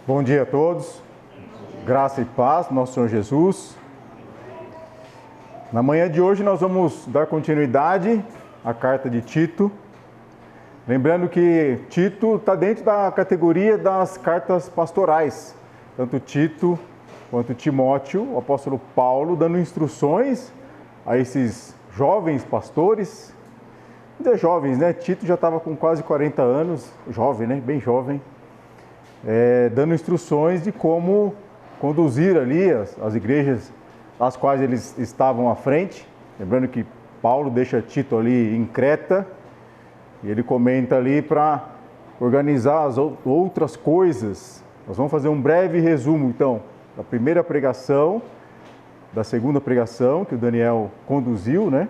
Bom dia a todos, graça e paz, nosso Senhor Jesus. Na manhã de hoje nós vamos dar continuidade à carta de Tito. Lembrando que Tito está dentro da categoria das cartas pastorais. Tanto Tito quanto Timóteo, o apóstolo Paulo, dando instruções a esses jovens pastores. Ainda jovens, né? Tito já estava com quase 40 anos, jovem, né? Bem jovem. Dando instruções de como conduzir ali as igrejas às quais eles estavam à frente. Lembrando que Paulo deixa Tito ali em Creta, e ele comenta ali para organizar as outras coisas. Nós vamos fazer um breve resumo, então, da primeira pregação, da segunda pregação, que o Daniel conduziu, né?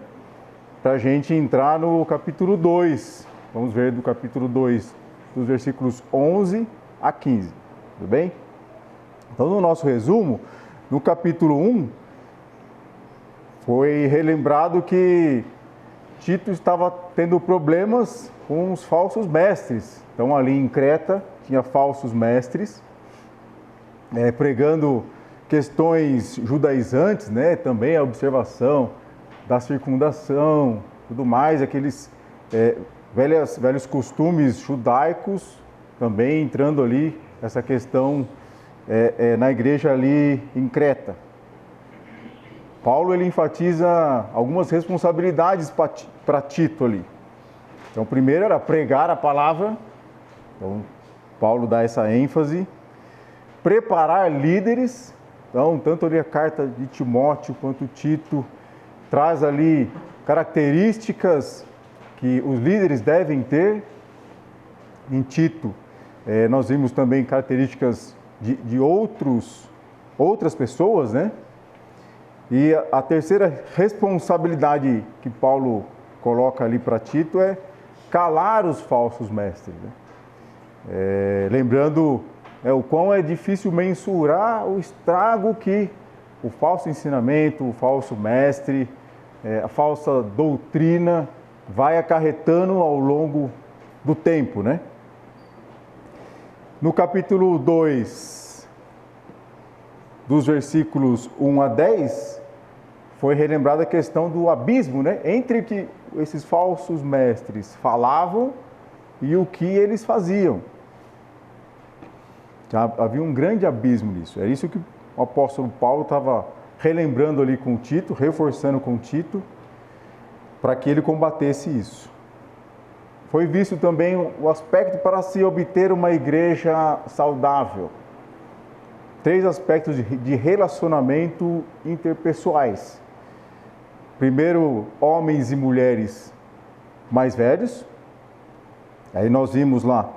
Para a gente entrar no capítulo 2. Vamos ver do capítulo 2, dos versículos 11 a 15, tudo bem? Então, no nosso resumo, no capítulo 1, foi relembrado que Tito estava tendo problemas com os falsos mestres. Então, ali em Creta, tinha falsos mestres, pregando questões judaizantes, né? Também a observação da circundação, tudo mais, aqueles velhos costumes judaicos, também entrando ali essa questão na igreja ali em Creta. Paulo ele enfatiza algumas responsabilidades para Tito ali. Então, primeiro era pregar a palavra. Então, Paulo dá essa ênfase. Preparar líderes. Então, tanto ali a carta de Timóteo quanto Tito traz ali características que os líderes devem ter. Em Tito, nós vimos também características de outras pessoas, né? E a terceira responsabilidade que Paulo coloca ali para Tito é calar os falsos mestres, né? Lembrando o quão é difícil mensurar o estrago que o falso ensinamento, o falso mestre, a falsa doutrina vai acarretando ao longo do tempo, né? No capítulo 2, dos versículos 1 a 10, foi relembrada a questão do abismo, né? Entre o que esses falsos mestres falavam e o que eles faziam. Já havia um grande abismo nisso. É isso que o apóstolo Paulo estava relembrando ali com Tito, reforçando com Tito, para que ele combatesse isso. Foi visto também o aspecto para se obter uma igreja saudável. 3 aspectos de relacionamento interpessoais. Primeiro, homens e mulheres mais velhos. Aí nós vimos lá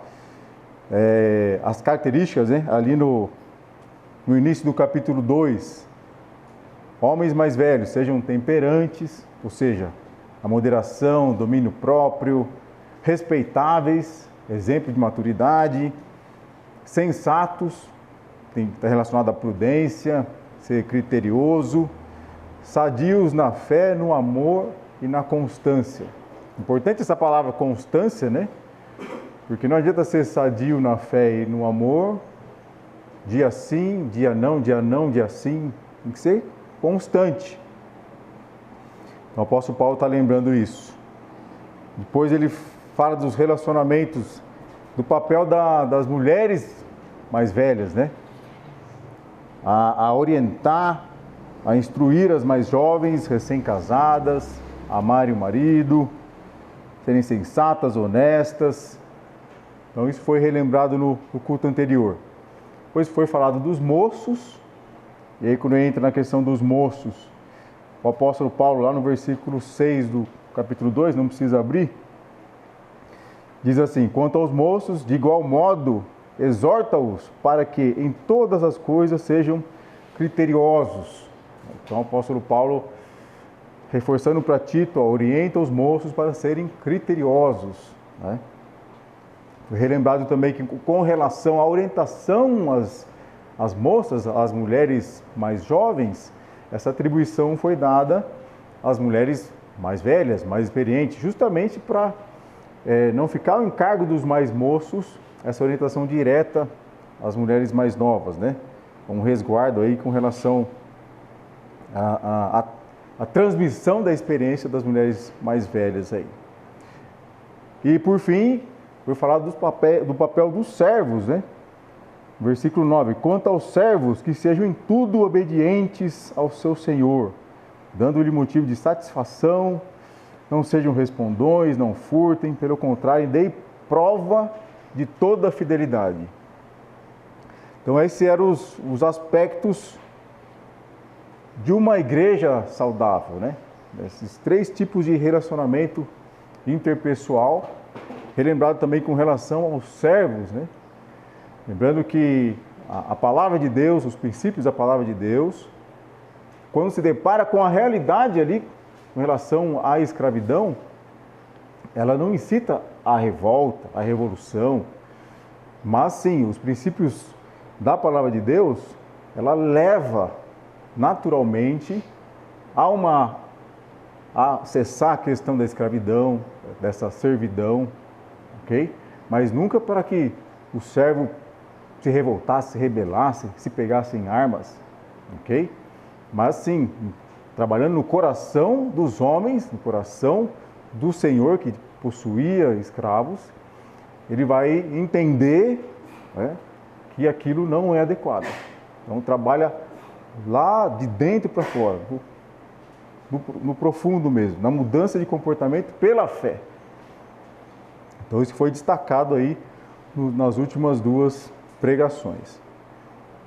as características, né? Ali no início do capítulo 2. Homens mais velhos, sejam temperantes, ou seja, a moderação, domínio próprio, respeitáveis, exemplo de maturidade, sensatos, está relacionado à prudência, ser criterioso, sadios na fé, no amor e na constância. Importante essa palavra constância, né? Porque não adianta ser sadio na fé e no amor, dia sim, dia não, dia não, dia sim. Tem que ser constante. O apóstolo Paulo está lembrando isso. Depois ele fala dos relacionamentos, do papel das mulheres mais velhas, né? A orientar, a instruir as mais jovens, recém-casadas, a amarem o marido, serem sensatas, honestas. Então isso foi relembrado no culto anterior. Depois foi falado dos moços, e aí quando entra na questão dos moços, o apóstolo Paulo, lá no versículo 6 do capítulo 2, não precisa abrir, diz assim: quanto aos moços, de igual modo, exorta-os para que em todas as coisas sejam criteriosos. Então o apóstolo Paulo, reforçando para Tito, orienta os moços para serem criteriosos, né? Foi relembrado também que com relação à orientação às moças, às mulheres mais jovens, essa atribuição foi dada às mulheres mais velhas, mais experientes, justamente para não ficar ao encargo dos mais moços essa orientação direta as mulheres mais novas, né? Um resguardo aí com relação à transmissão da experiência das mulheres mais velhas aí. E por fim, vou falar do papel dos servos, né? Versículo 9: quanto aos servos, que sejam em tudo obedientes ao seu Senhor, dando-lhe motivo de satisfação, não sejam respondões, não furtem, pelo contrário, deem prova de toda a fidelidade. Então esses eram os aspectos de uma igreja saudável, né? Esses 3 tipos de relacionamento interpessoal, relembrado também com relação aos servos, né? Lembrando que a palavra de Deus, os princípios da palavra de Deus, quando se depara com a realidade ali, com relação à escravidão, ela não incita a revolta, a revolução, mas sim, os princípios da palavra de Deus, ela leva naturalmente a cessar a questão da escravidão, dessa servidão, ok? Mas nunca para que o servo se revoltasse, se rebelasse, se pegasse em armas, ok? Mas sim, trabalhando no coração dos homens, no coração do Senhor que possuía escravos, ele vai entender, né, que aquilo não é adequado. Então trabalha lá de dentro para fora, no profundo mesmo, na mudança de comportamento pela fé. Então isso foi destacado aí nas últimas 2 pregações.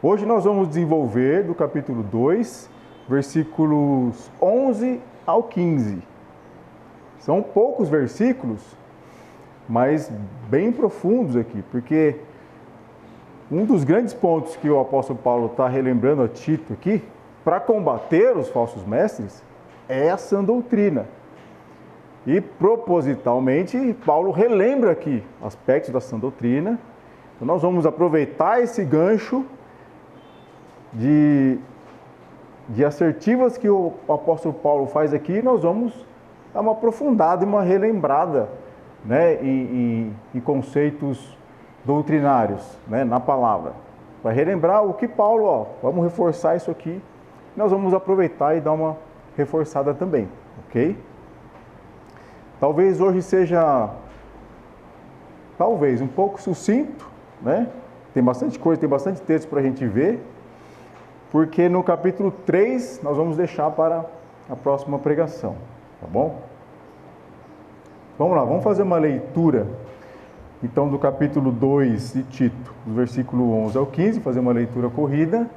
Hoje nós vamos desenvolver do capítulo 2, versículos 11 ao 15. São poucos versículos, mas bem profundos aqui, porque um dos grandes pontos que o apóstolo Paulo está relembrando a Tito aqui, para combater os falsos mestres, é a sã doutrina. E propositalmente, Paulo relembra aqui aspectos da sã doutrina. Então nós vamos aproveitar esse gancho de assertivas que o apóstolo Paulo faz aqui, e nós vamos dar uma aprofundada e uma relembrada, né, em conceitos doutrinários, né, na palavra. Para relembrar o que Paulo, vamos reforçar isso aqui, nós vamos aproveitar e dar uma reforçada também, ok? Talvez hoje seja, um pouco sucinto, né? Tem bastante coisa, tem bastante texto para a gente ver, porque no capítulo 3 nós vamos deixar para a próxima pregação, tá bom? Vamos lá, vamos fazer uma leitura, então, do capítulo 2 de Tito, do versículo 11 ao 15, fazer uma leitura corrida,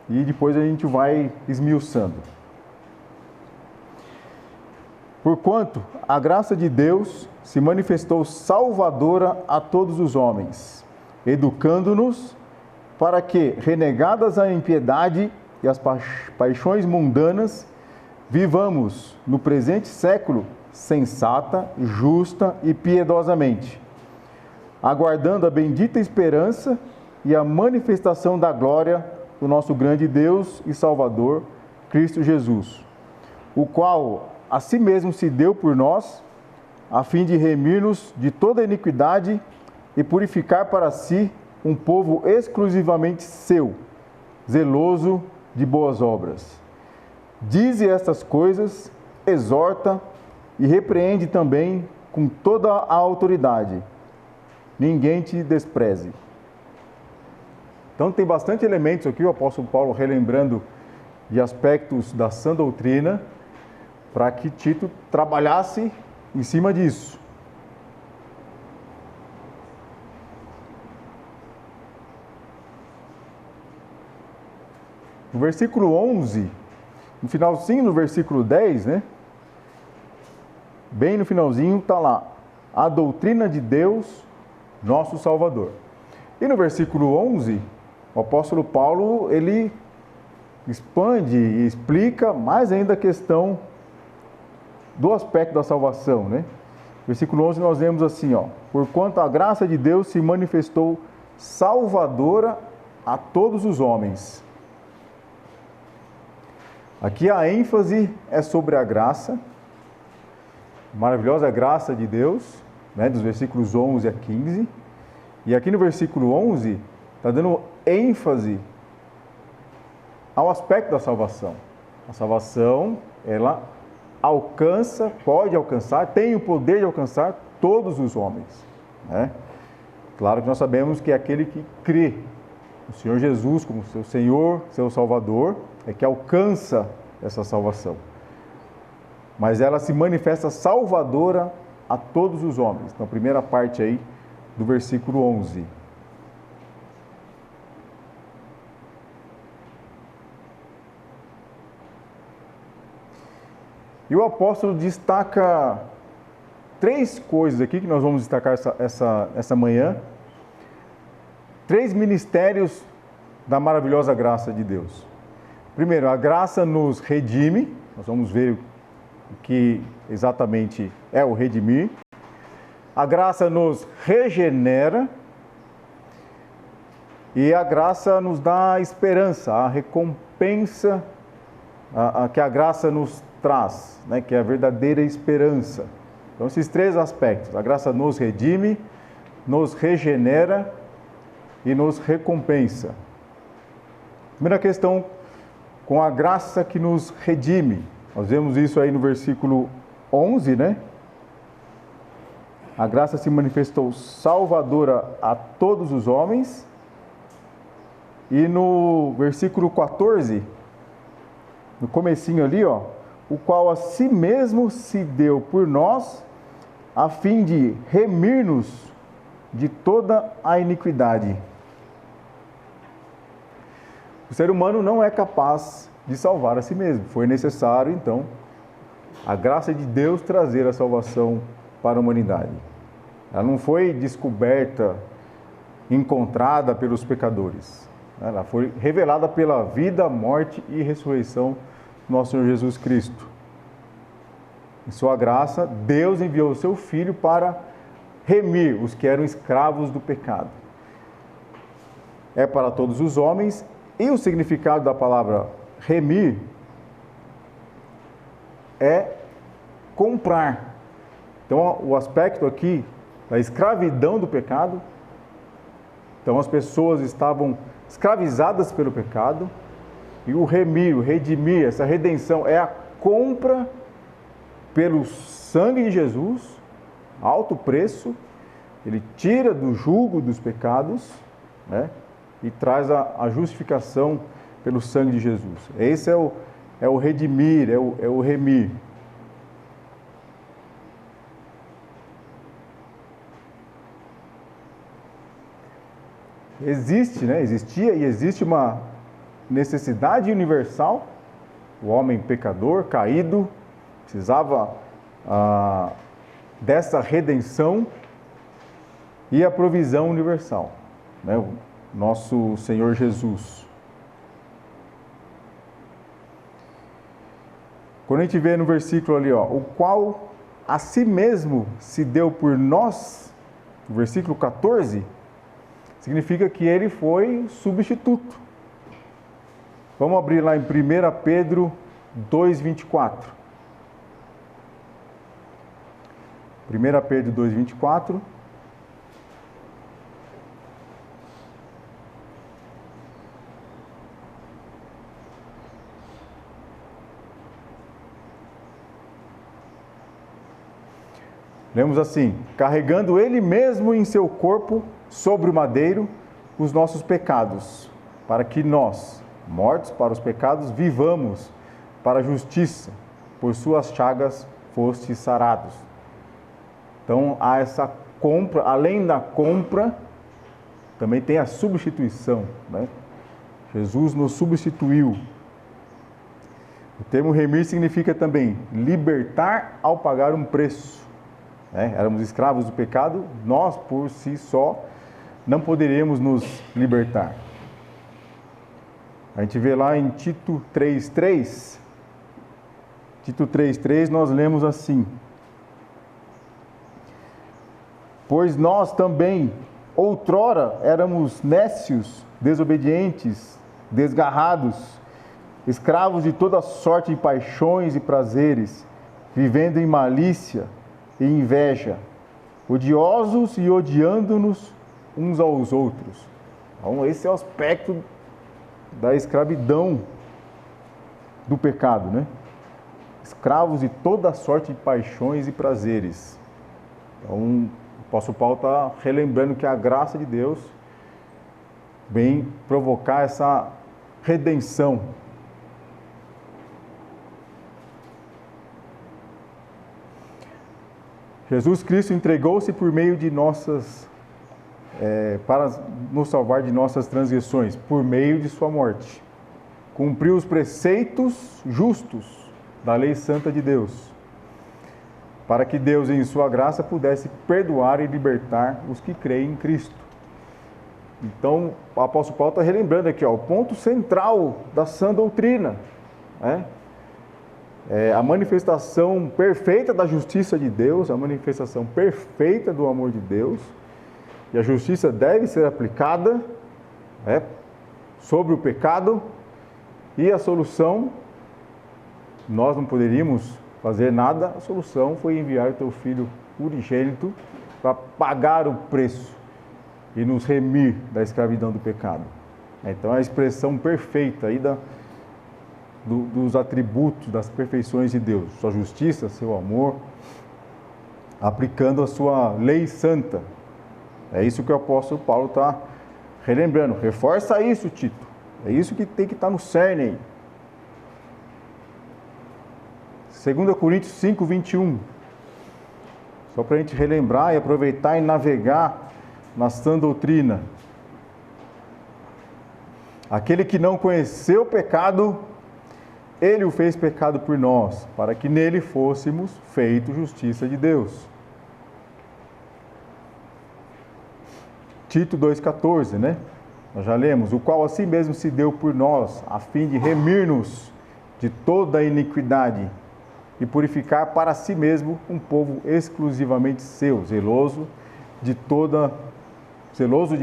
e depois a gente vai esmiuçando. Porquanto a graça de Deus se manifestou salvadora a todos os homens, educando-nos para que, renegadas a impiedade e as paixões mundanas, vivamos no presente século sensata, justa e piedosamente, aguardando a bendita esperança e a manifestação da glória do nosso grande Deus e Salvador, Cristo Jesus, o qual a si mesmo se deu por nós, a fim de remir-nos de toda iniquidade e purificar para si um povo exclusivamente seu, zeloso de boas obras. Dize estas coisas, exorta e repreende também com toda a autoridade. Ninguém te despreze. Então tem bastante elementos aqui, o apóstolo Paulo relembrando de aspectos da sã doutrina, para que Tito trabalhasse em cima disso. No versículo 11, no finalzinho do versículo 10, né? Bem no finalzinho está lá, a doutrina de Deus, nosso Salvador. E no versículo 11, o apóstolo Paulo, ele expande e explica mais ainda a questão do aspecto da salvação, né? Versículo 11 nós vemos assim, porquanto a graça de Deus se manifestou salvadora a todos os homens. Aqui a ênfase é sobre a graça, maravilhosa graça de Deus, né, dos versículos 11 a 15. E aqui no versículo 11, está dando ênfase ao aspecto da salvação. A salvação, ela alcança, pode alcançar, tem o poder de alcançar todos os homens, né? Claro que nós sabemos que aquele que crê no Senhor Jesus como seu Senhor, seu Salvador, é que alcança essa salvação. Mas ela se manifesta salvadora a todos os homens. Na primeira parte aí do versículo 11. E o apóstolo destaca 3 coisas aqui que nós vamos destacar essa manhã. 3 ministérios da maravilhosa graça de Deus. Primeiro, a graça nos redime. Nós vamos ver o que exatamente é o redimir. A graça nos regenera. E a graça nos dá esperança, a recompensa que a graça nos traz, né? Que é a verdadeira esperança. Então, esses 3 aspectos. A graça nos redime, nos regenera e nos recompensa. Primeira questão, com a graça que nos redime. Nós vemos isso aí no versículo 11, né? A graça se manifestou salvadora a todos os homens. E no versículo 14, no comecinho ali, ó, o qual a si mesmo se deu por nós, a fim de remir-nos de toda a iniquidade. O ser humano não é capaz de salvar a si mesmo. Foi necessário, então, a graça de Deus trazer a salvação para a humanidade. Ela não foi descoberta, encontrada pelos pecadores. Ela foi revelada pela vida, morte e ressurreição do nosso Senhor Jesus Cristo. Em sua graça, Deus enviou o seu Filho para remir os que eram escravos do pecado. É para todos os homens. E o significado da palavra remir é comprar. Então, o aspecto aqui da escravidão do pecado. Então, as pessoas estavam escravizadas pelo pecado. E o remir, o redimir, essa redenção é a compra pelo sangue de Jesus, alto preço. Ele tira do jugo dos pecados, né? E traz a justificação pelo sangue de Jesus. Esse é o redimir, é o remir. Existia e existe uma necessidade universal. O homem pecador, caído, precisava dessa redenção e a provisão universal, né? Nosso Senhor Jesus. Quando a gente vê no versículo ali, ó, o qual a si mesmo se deu por nós, no versículo 14, significa que ele foi substituto. Vamos abrir lá em 1 Pedro 2,24. 1 Pedro 2,24. Lemos assim: carregando ele mesmo em seu corpo sobre o madeiro os nossos pecados, para que nós, mortos para os pecados, vivamos para a justiça, por suas chagas fostes sarados. Então há essa compra, além da compra, também tem a substituição, né? Jesus nos substituiu. O termo remir significa também libertar ao pagar um preço. Éramos escravos do pecado, nós por si só não poderíamos nos libertar. A gente vê lá em Tito 3,3. Tito 3,3 nós lemos assim: pois nós também outrora éramos nécios, desobedientes, desgarrados, escravos de toda sorte de paixões e prazeres, vivendo em malícia e inveja, odiosos e odiando-nos uns aos outros. Então, esse é o aspecto da escravidão do pecado, né? Escravos de toda sorte de paixões e prazeres. Então, o apóstolo Paulo está relembrando que a graça de Deus vem provocar essa redenção. Jesus Cristo entregou-se por meio de para nos salvar de nossas transgressões, por meio de sua morte. Cumpriu os preceitos justos da lei santa de Deus, para que Deus, em sua graça, pudesse perdoar e libertar os que creem em Cristo. Então, o apóstolo Paulo está relembrando aqui, o ponto central da sã doutrina, né? A manifestação perfeita da justiça de Deus, a manifestação perfeita do amor de Deus, e a justiça deve ser aplicada sobre o pecado, e a solução, nós não poderíamos fazer nada, a solução foi enviar o teu Filho unigênito para pagar o preço e nos remir da escravidão do pecado. Então, a expressão perfeita aí dos atributos, das perfeições de Deus, sua justiça, seu amor, aplicando a sua lei santa. É isso que o apóstolo Paulo está relembrando. Reforça isso, Tito. É isso que tem que estar no cerne aí. 2 Coríntios 5, 21. Só para a gente relembrar e aproveitar e navegar na sã doutrina. Aquele que não conheceu o pecado, ele o fez pecado por nós, para que nele fôssemos feitos justiça de Deus. Tito 2,14, né? Nós já lemos, o qual assim mesmo se deu por nós, a fim de remir-nos de toda a iniquidade e purificar para si mesmo um povo exclusivamente seu, zeloso de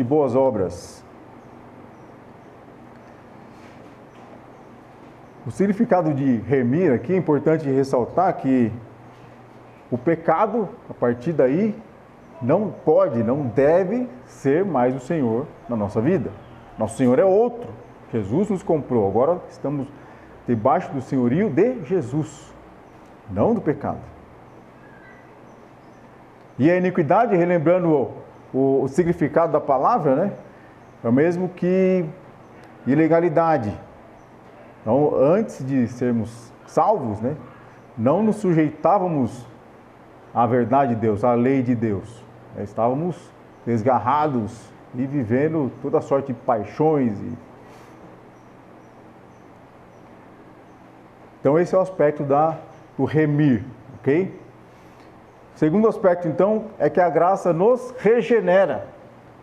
boas obras. O significado de remir aqui é importante ressaltar que o pecado, a partir daí, não deve ser mais o Senhor na nossa vida. Nosso Senhor é outro. Jesus nos comprou. Agora estamos debaixo do senhorio de Jesus, não do pecado. E a iniquidade, relembrando o significado da palavra, né? É o mesmo que ilegalidade. Então, antes de sermos salvos, né, não nos sujeitávamos à verdade de Deus, à lei de Deus. Estávamos desgarrados e vivendo toda sorte de paixões. Então, esse é o aspecto do remir, ok? O segundo aspecto, então, é que a graça nos regenera.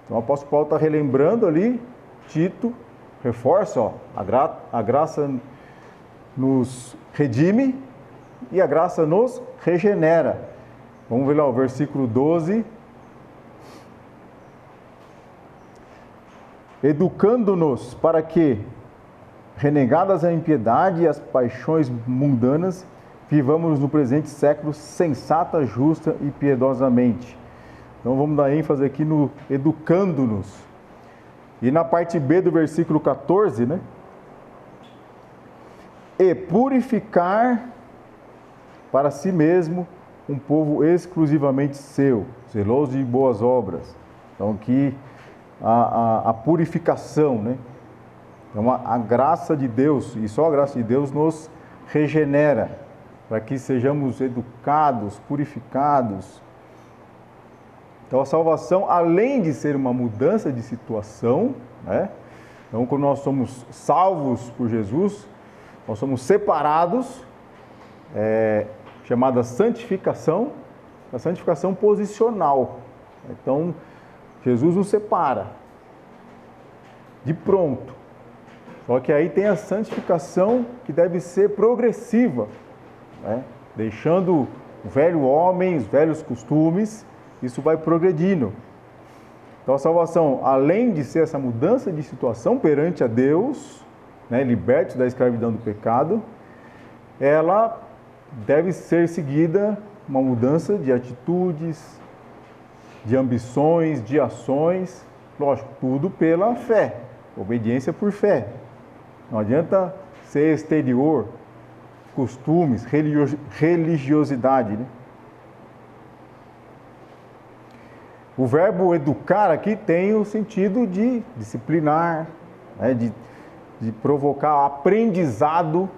Então, o apóstolo Paulo está relembrando ali, Tito, reforça, a graça nos redime e a graça nos regenera. Vamos ver lá o versículo 12. Educando-nos para que, renegadas a impiedade e as paixões mundanas, vivamos no presente século sensata, justa e piedosamente. Então vamos dar ênfase aqui no educando-nos. E na parte B do versículo 14, né? E purificar para si mesmo um povo exclusivamente seu, zeloso de boas obras. Então aqui a purificação, né? Então a graça de Deus, e só a graça de Deus nos regenera, para que sejamos educados, purificados. Então a salvação, além de ser uma mudança de situação, né? Então quando nós somos salvos por Jesus, nós somos separados, chamada santificação, a santificação posicional. Então Jesus nos separa, de pronto. Só que aí tem a santificação que deve ser progressiva, né? Deixando o velho homem, os velhos costumes, isso vai progredindo. Então a salvação, além de ser essa mudança de situação perante a Deus, né, libertos da escravidão do pecado, ela deve ser seguida uma mudança de atitudes, de ambições, de ações, Lógico, tudo pela fé, obediência por fé. Não adianta ser exterior, costumes, religiosidade, né? O verbo educar aqui tem o sentido de disciplinar, né? de provocar aprendizado,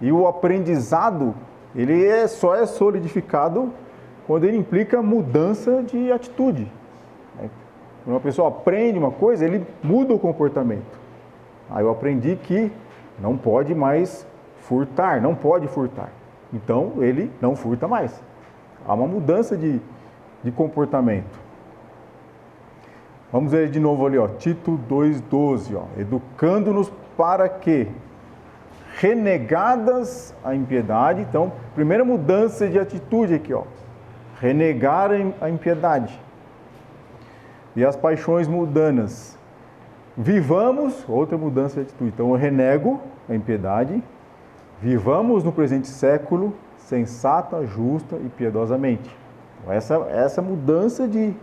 e o aprendizado, ele só é solidificado quando ele implica mudança de atitude. Quando uma pessoa aprende uma coisa, ele muda o comportamento. Aí eu aprendi que não pode mais furtar, não pode furtar. Então, ele não furta mais. Há uma mudança de comportamento. Vamos ver de novo ali, ó, Tito 2,12, ó, educando-nos para que, renegadas a impiedade, então, primeira mudança de atitude aqui, ó, renegar a impiedade e as paixões mundanas, vivamos, outra mudança de atitude, então eu renego a impiedade, vivamos no presente século sensata, justa e piedosamente. Então, essa mudança de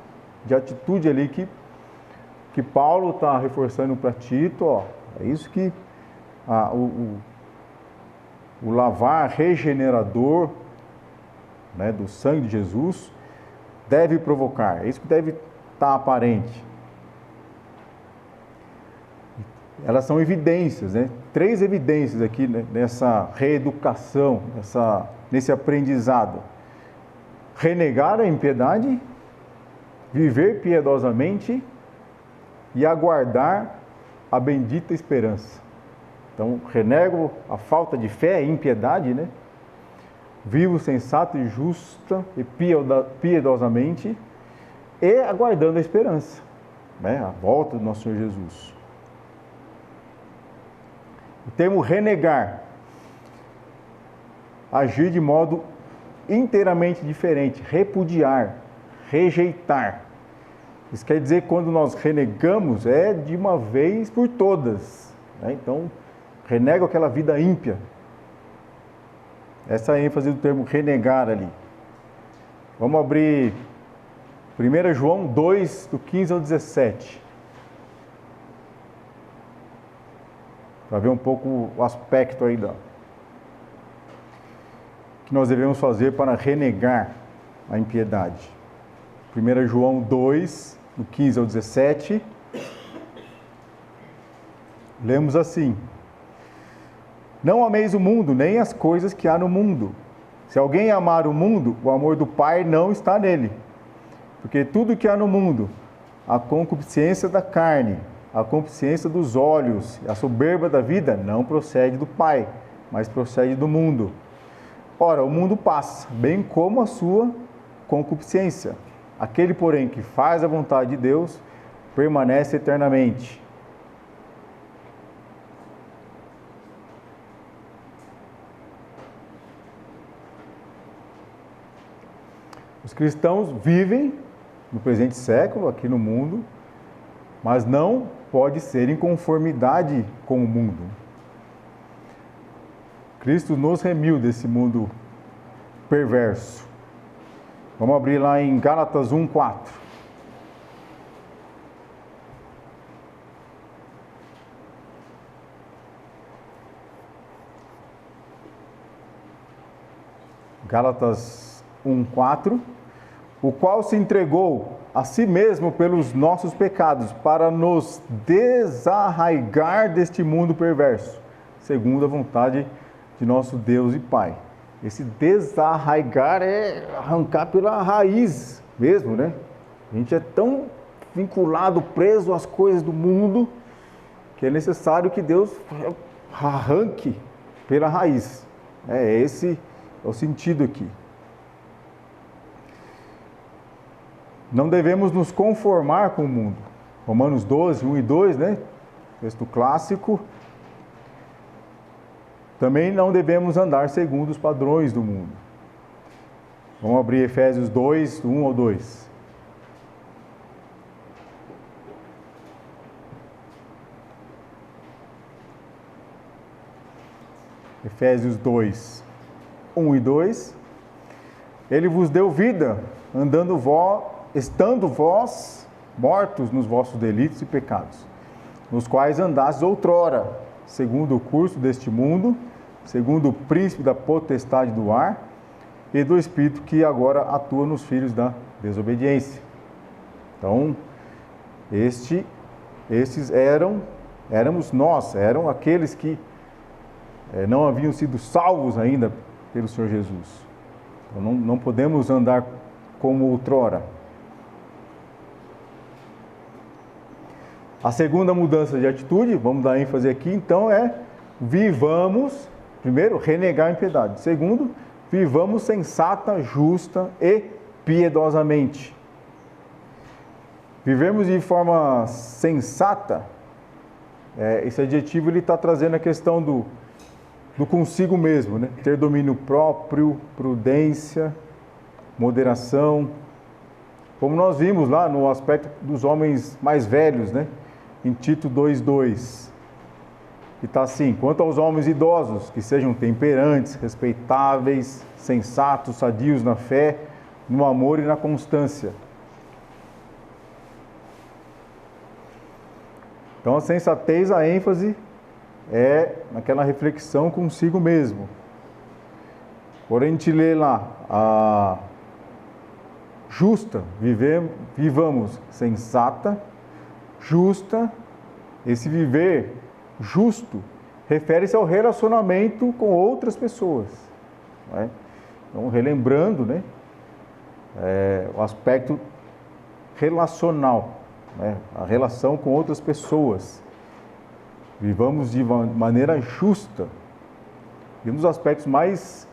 atitude ali que Paulo está reforçando para Tito, ó, é isso que o lavar regenerador, né, do sangue de Jesus deve provocar, é isso que deve estar aparente. Elas são evidências, né? 3 evidências aqui, né, nessa reeducação, nesse aprendizado. Renegar a impiedade, viver piedosamente e aguardar a bendita esperança. Então, renego a falta de fé e impiedade, né? Vivo sensato e justa e piedosamente e aguardando a esperança, né? A volta do nosso Senhor Jesus. O termo renegar, agir de modo inteiramente diferente, repudiar, rejeitar. Isso quer dizer que quando nós renegamos, é de uma vez por todas, né? Então, renego aquela vida ímpia. Essa é a ênfase do termo renegar ali. Vamos abrir 1 João 2, do 15 ao 17. Para ver um pouco o aspecto aí que nós devemos fazer para renegar a impiedade. 1 João 2, do 15 ao 17. Lemos assim: não ameis o mundo, nem as coisas que há no mundo. Se alguém amar o mundo, o amor do Pai não está nele. Porque tudo que há no mundo, a concupiscência da carne, a concupiscência dos olhos, a soberba da vida, não procede do Pai, mas procede do mundo. Ora, o mundo passa, bem como a sua concupiscência. Aquele, porém, que faz a vontade de Deus, permanece eternamente. Os cristãos vivem no presente século, aqui no mundo, mas não pode ser em conformidade com o mundo. Cristo nos remiu desse mundo perverso. Vamos abrir lá em Gálatas 1:4. Gálatas 1:4. O qual se entregou a si mesmo pelos nossos pecados, para nos desarraigar deste mundo perverso, segundo a vontade de nosso Deus e Pai. Esse desarraigar é arrancar pela raiz mesmo, né? A gente é tão vinculado, preso às coisas do mundo, que é necessário que Deus arranque pela raiz. Esse é o sentido aqui. Não devemos nos conformar com o mundo. Romanos 12, 1 e 2, né? Texto clássico. Também não devemos andar segundo os padrões do mundo. Vamos abrir Efésios 2, do 1 ao 2. Efésios 2, 1 e 2. Ele vos deu vida, estando vós mortos nos vossos delitos e pecados, nos quais andastes outrora, segundo o curso deste mundo, segundo o príncipe da potestade do ar e do espírito que agora atua nos filhos da desobediência. Então, esses éramos nós, eram aqueles que não haviam sido salvos ainda pelo Senhor Jesus. Então, não podemos andar como outrora. A segunda mudança de atitude, vamos dar ênfase aqui, então vivamos, primeiro, renegar a impiedade. Segundo, vivamos sensata, justa e piedosamente. Vivemos de forma sensata, esse adjetivo ele está trazendo a questão do consigo mesmo, né? Ter domínio próprio, prudência, moderação. Como nós vimos lá no aspecto dos homens mais velhos, né? Em Tito 2:2, que está assim: quanto aos homens idosos, que sejam temperantes, respeitáveis, sensatos, sadios na fé, no amor e na constância. Então a sensatez, a ênfase é naquela reflexão consigo mesmo. Porém, a gente lê lá, a justa, vivamos sensata, justa. Esse viver justo refere-se ao relacionamento com outras pessoas, né? Então, relembrando, né, o aspecto relacional, né, a relação com outras pessoas. Vivamos de maneira justa. E um dos aspectos mais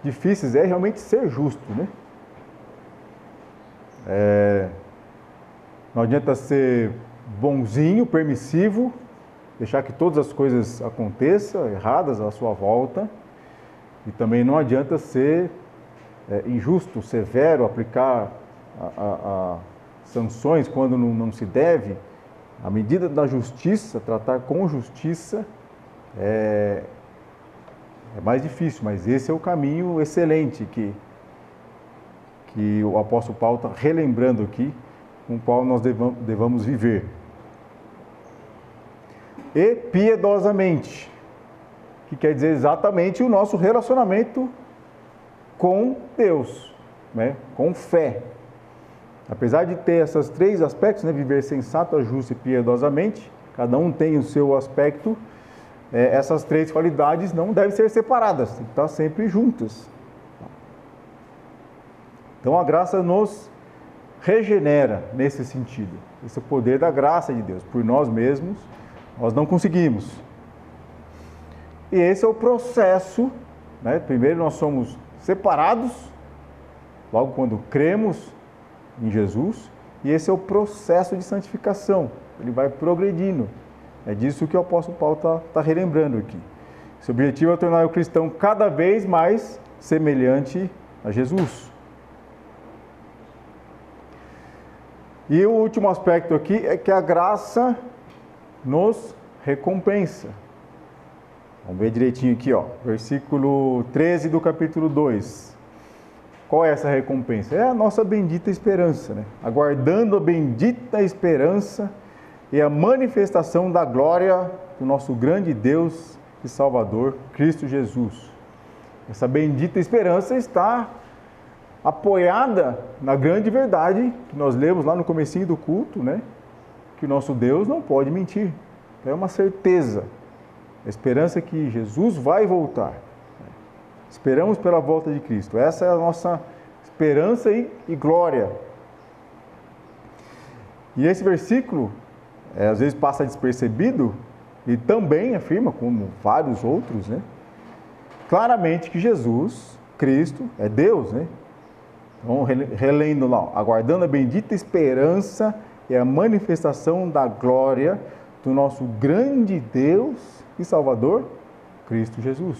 difíceis é realmente ser justo, né? Não adianta ser bonzinho, permissivo, deixar que todas as coisas aconteçam erradas à sua volta. E também não adianta ser injusto, severo, aplicar sanções quando não se deve. A medida da justiça, tratar com justiça, é mais difícil, mas esse é o caminho excelente que o apóstolo Paulo está relembrando aqui, com o qual nós devamos viver. E piedosamente, que quer dizer exatamente o nosso relacionamento com Deus, né? Com fé. Apesar de ter esses três aspectos, né? Viver sensata, justa e piedosamente, cada um tem o seu aspecto, essas três qualidades não devem ser separadas, tem que estar sempre juntas. Então a graça nos regenera nesse sentido. Esse é o poder da graça de Deus. Por nós mesmos, nós não conseguimos. E esse é o processo, né? Primeiro nós somos separados, logo quando cremos em Jesus, e esse é o processo de santificação. Ele vai progredindo. É disso que o apóstolo Paulo está relembrando aqui. Esse objetivo é tornar o cristão cada vez mais semelhante a Jesus. E o último aspecto aqui é que a graça nos recompensa. Vamos ver direitinho aqui, ó, versículo 13 do capítulo 2. Qual é essa recompensa? É a nossa bendita esperança, né? Aguardando a bendita esperança e a manifestação da glória do nosso grande Deus e Salvador, Cristo Jesus. Essa bendita esperança está apoiada na grande verdade que nós lemos lá no comecinho do culto, né? Que o nosso Deus não pode mentir. É uma certeza. A esperança é que Jesus vai voltar. Esperamos pela volta de Cristo. Essa é a nossa esperança e glória. E esse versículo, às vezes passa despercebido, e também afirma, como vários outros, né? Claramente que Jesus, Cristo, é Deus, né? Então, relendo lá, aguardando a bendita esperança e a manifestação da glória do nosso grande Deus e Salvador, Cristo Jesus,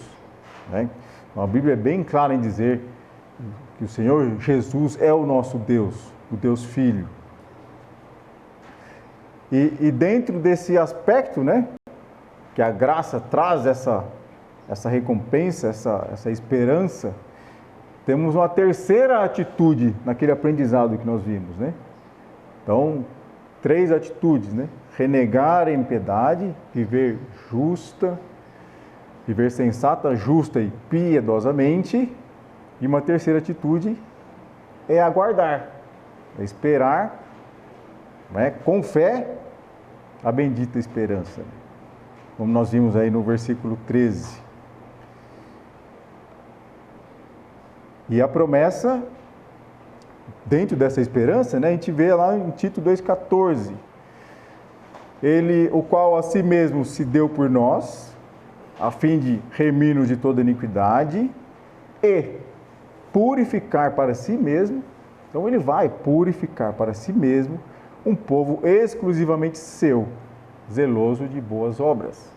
né? Então, a Bíblia é bem clara em dizer que o Senhor Jesus é o nosso Deus, o Deus Filho. E dentro desse aspecto, né, que a graça traz essa recompensa, essa esperança, temos uma terceira atitude naquele aprendizado que nós vimos, né? Então, 3 atitudes, né? Renegar a impiedade, viver justa, viver sensata, justa e piedosamente. E uma terceira atitude é aguardar, é esperar, né, com fé, a bendita esperança. Como nós vimos aí no versículo 13. E a promessa, dentro dessa esperança, né, a gente vê lá em Tito 2,14. Ele, o qual a si mesmo se deu por nós, a fim de remir-nos de toda iniquidade e purificar para si mesmo. Então ele vai purificar para si mesmo um povo exclusivamente seu, zeloso de boas obras.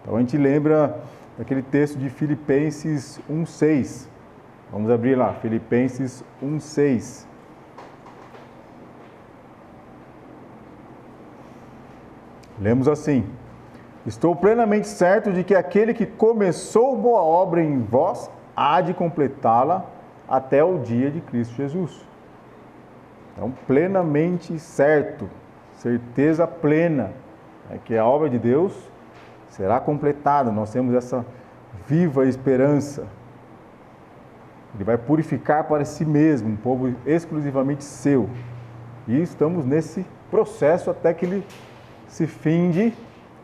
Então a gente lembra daquele texto de Filipenses 1,6. Vamos abrir lá, Filipenses 1,6. Lemos assim: estou plenamente certo de que aquele que começou boa obra em vós há de completá-la até o dia de Cristo Jesus. Então, plenamente certo, certeza plena, que a obra de Deus será completada. Nós temos essa viva esperança. Ele vai purificar para si mesmo um povo exclusivamente seu. E estamos nesse processo até que ele se finde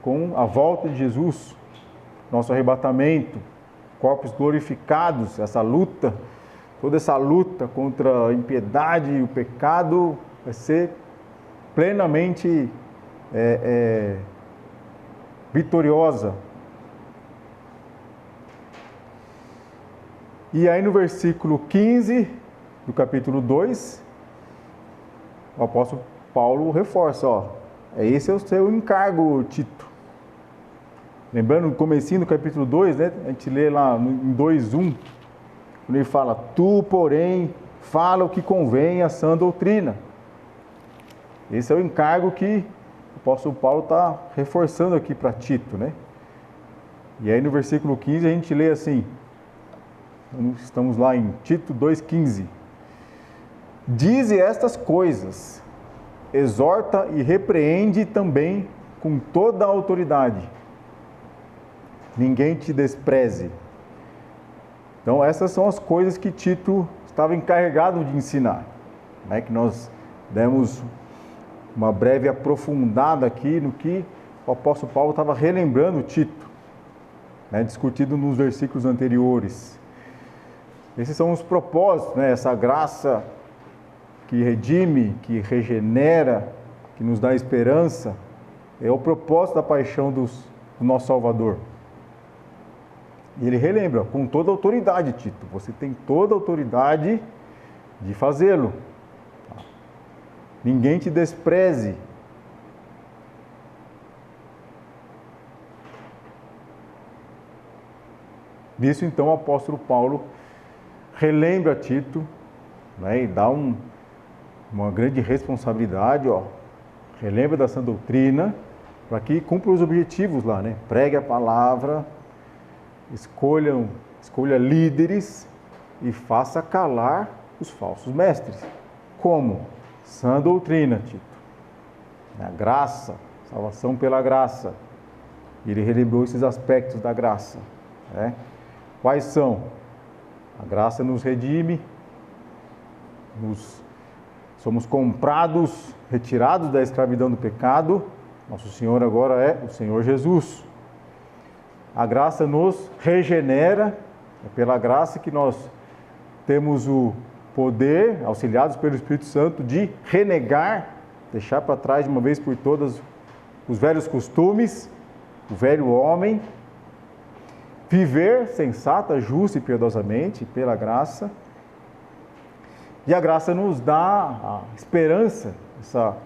com a volta de Jesus, nosso arrebatamento, corpos glorificados, essa luta, toda essa luta contra a impiedade e o pecado vai ser plenamente vitoriosa. E aí no versículo 15 do capítulo 2, o apóstolo Paulo reforça, esse é o seu encargo, Tito. Lembrando, no comecinho do capítulo 2, né, a gente lê lá em 2:1, quando ele fala: tu, porém, fala o que convém à sã doutrina. Esse é o encargo que o apóstolo Paulo está reforçando aqui para Tito, né? E aí no versículo 15 a gente lê assim, estamos lá em Tito 2,15. Dize estas coisas, exorta e repreende também com toda a autoridade. Ninguém te despreze. Então essas são as coisas que Tito estava encarregado de ensinar, né? Que nós demos uma breve aprofundada aqui no que o apóstolo Paulo estava relembrando Tito, né? Discutido nos versículos anteriores. Esses são os propósitos, né? Essa graça que redime, que regenera, que nos dá esperança, é o propósito da paixão do nosso Salvador. E ele relembra, com toda a autoridade, Tito, você tem toda a autoridade de fazê-lo. Ninguém te despreze. Disso então o apóstolo Paulo relembra a Tito, né, e dá uma grande responsabilidade, relembra da sã doutrina, para que cumpra os objetivos lá, né? Pregue a palavra, escolha líderes e faça calar os falsos mestres. Como? Sã doutrina, Tito. A graça, salvação pela graça. Ele relembrou esses aspectos da graça, né? Quais são? A graça nos redime, somos comprados, retirados da escravidão do pecado. Nosso Senhor agora é o Senhor Jesus. A graça nos regenera, é pela graça que nós temos o poder, auxiliados pelo Espírito Santo, de renegar, deixar para trás de uma vez por todas os velhos costumes, o velho homem, viver sensata, justa e piedosamente, pela graça. E a graça nos dá a esperança, essa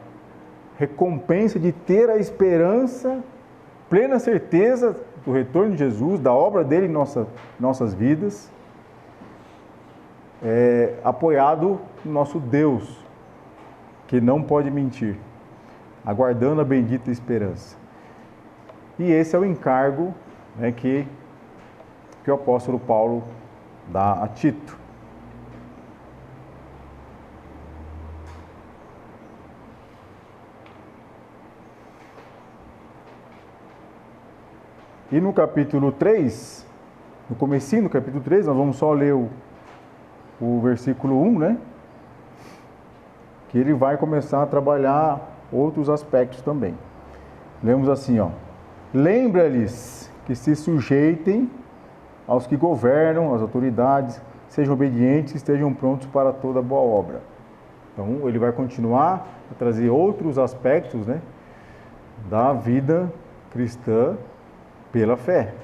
recompensa de ter a esperança, plena certeza do retorno de Jesus, da obra dele em nossas vidas, apoiado no nosso Deus, que não pode mentir, aguardando a bendita esperança. E esse é o encargo, né, que o apóstolo Paulo dá a Tito. E no capítulo 3, no comecinho do capítulo 3, nós vamos só ler o versículo 1, né? Que ele vai começar a trabalhar outros aspectos também. Lemos assim, ó. Lembra-lhes que se sujeitem aos que governam, às autoridades, sejam obedientes, estejam prontos para toda boa obra. Então, ele vai continuar a trazer outros aspectos, né, da vida cristã pela fé.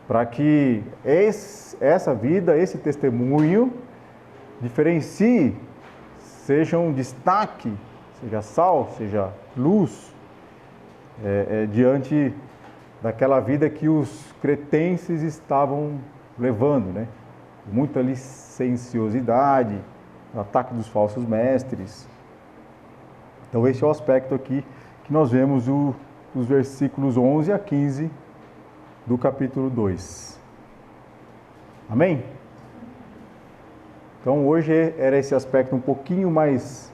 Para que essa vida, esse testemunho, diferencie, seja um destaque, seja sal, seja luz, diante daquela vida que os cretenses estavam levando, né? Muita licenciosidade, ataque dos falsos mestres. Então esse é o aspecto aqui que nós vemos os versículos 11 a 15 do capítulo 2. Amém? Então hoje era esse aspecto um pouquinho mais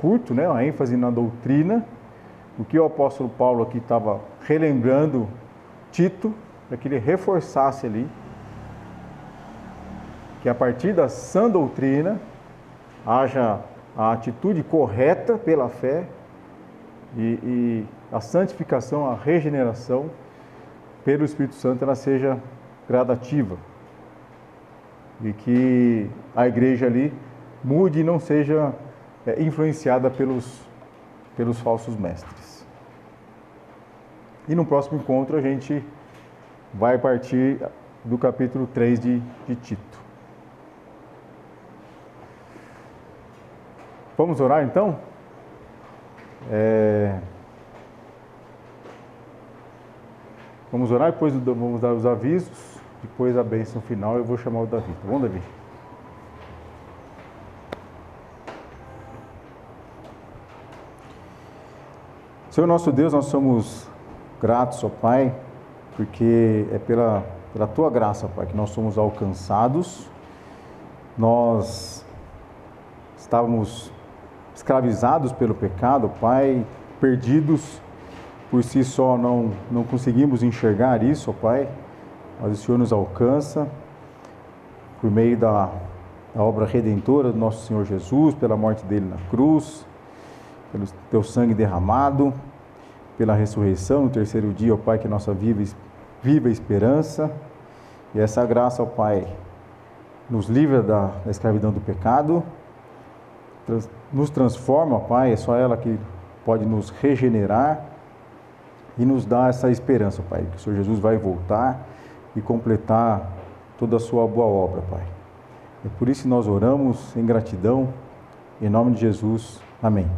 curto, né? A ênfase na doutrina. O que o apóstolo Paulo aqui estava relembrando Tito, para que ele reforçasse ali que a partir da sã doutrina haja a atitude correta pela fé e a santificação, a regeneração pelo Espírito Santo, ela seja gradativa e que a igreja ali mude e não seja influenciada pelos falsos mestres. E no próximo encontro a gente vai partir do capítulo 3 de Tito. Vamos orar então? Vamos orar, depois vamos dar os avisos, depois a bênção final eu vou chamar o Davi. Tá bom, Davi? Senhor nosso Deus, nós somos gratos, ó Pai, porque é pela Tua graça, Pai, que nós somos alcançados. Nós estávamos escravizados pelo pecado, Pai, perdidos por si só, não conseguimos enxergar isso, ó Pai, mas o Senhor nos alcança por meio da obra redentora do nosso Senhor Jesus, pela morte dele na cruz, pelo Teu sangue derramado, pela ressurreição no terceiro dia, ó Pai, que é nossa viva esperança. E essa graça, ó Pai, nos livra da escravidão do pecado, nos transforma, ó Pai, é só ela que pode nos regenerar e nos dar essa esperança, ó Pai, que o Senhor Jesus vai voltar e completar toda a sua boa obra, Pai. É por isso que nós oramos em gratidão, em nome de Jesus. Amém.